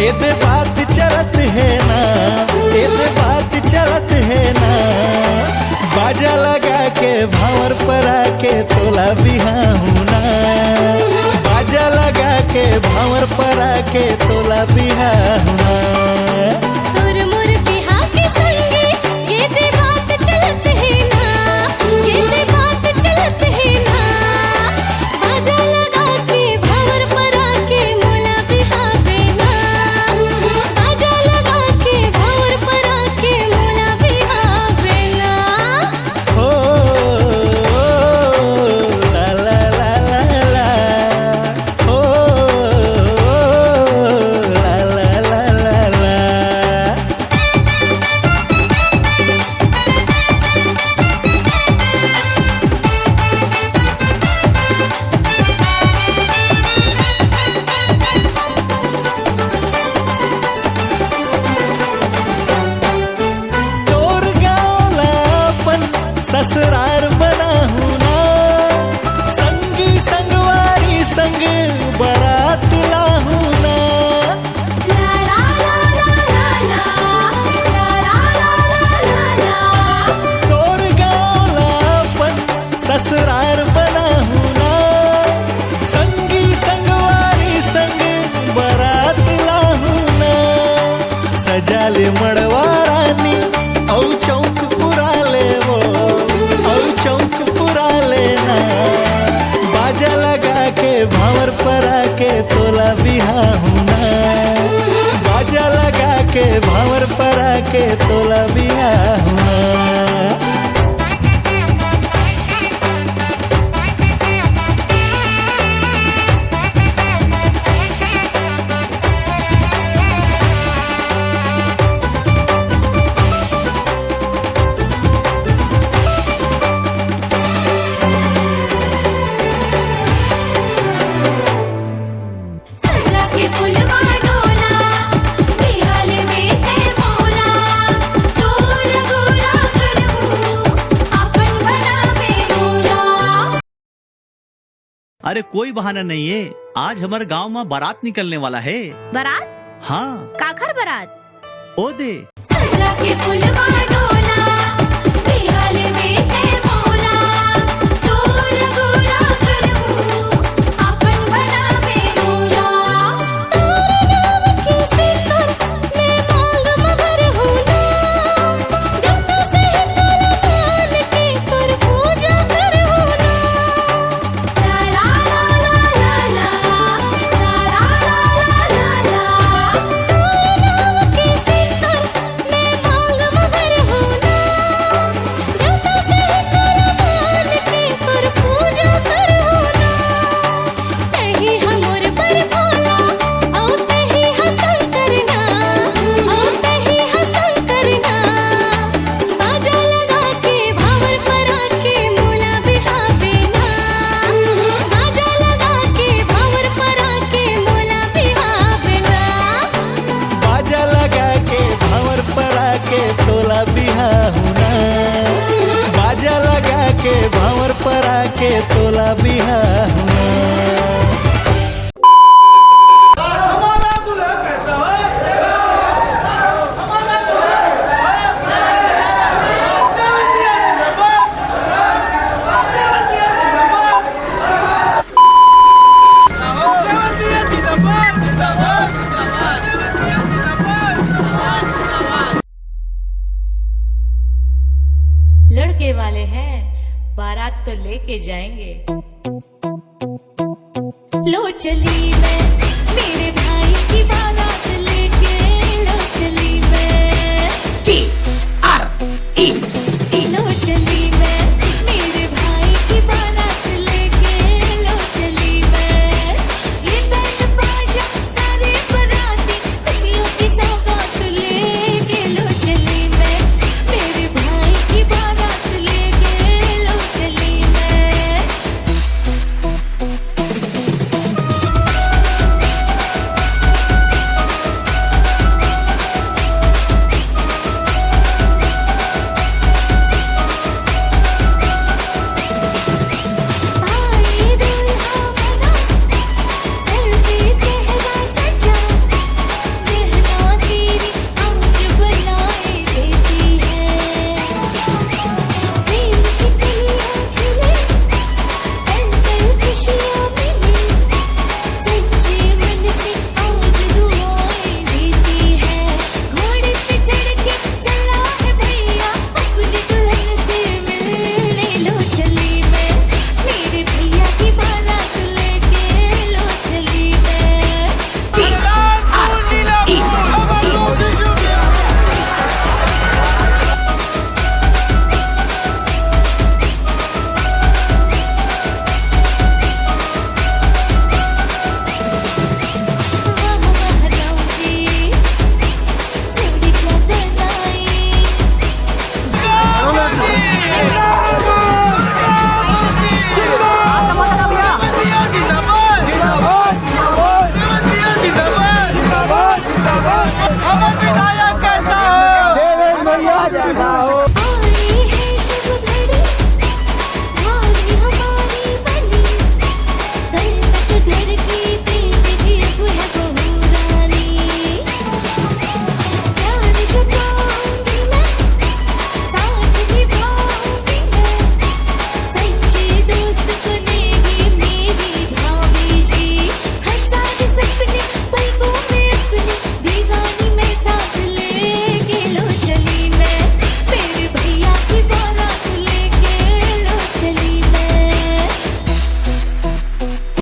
एदे बात चलत है ना, एदे बात चलत है ना। बाजा लगा के भावर पर आके तोला बिहाऊ ना, बाजा लगा के भावर पर आके तोला बिहाऊ ना। ससुरार बना हूँ ना, संगी संगवारी संग बारात लाहूँ ना। तोर गाँव लापन ससुरार बना हूँ ना, संगी संगवारी संग बारात लाहूँ ना। सजा ले मड़वा रानी औ चौक पुरा ले वो, बाजा लगा के भावर पर आके तोला बिहाऊ ना, बाजा लगा के भावर पर आके तोला बिहाऊ ना। अरे कोई बहाना नहीं है, आज हमारे गांव में बारात निकलने वाला है। बारात? हाँ। काखर बारात? ओ दे सजा के फुलवा डोला, बिहाले में ते बोला, तोर गोरा करमू अपन बनावे गोला। तोर नाम के सिंदूर मैं मांग मगर हूँ ना, गंगा से तोला मान के तोर पूजा करूँ ना। ला ला ला ला ला ला, ला ला ला ला ला। तोर नाम के सिंदूर मैं मांग मगर हूँ ना, गंगा से तोला मान के तोर पूजा करूँ ना। तही हमर पर भोला और तही हंसल करना, और तही हंसल करना। बाजा लगा के भावर पर आके मोला बिहावे ना, बाजा लगा के भावर पर आके मोला बिहावे ना। बाजा लगा के भावर पर आके तोला बिहाऊ ना, बाजा लगा के भावर पर आके तोला बिहाऊ ना। हमारा दूल्हा कैसा है? हमारा दूल्हा कैसा है? देवन दिया जिंदाबाद, देवन दिया जिंदाबाद, देवन दिया जिंदाबाद, जिंदाबाद, देवन दिया जिंदाबाद। लड़के वाले हैं, बारात तो लेके जाएंगे। लो चली मैं मेरे भाई की बारात।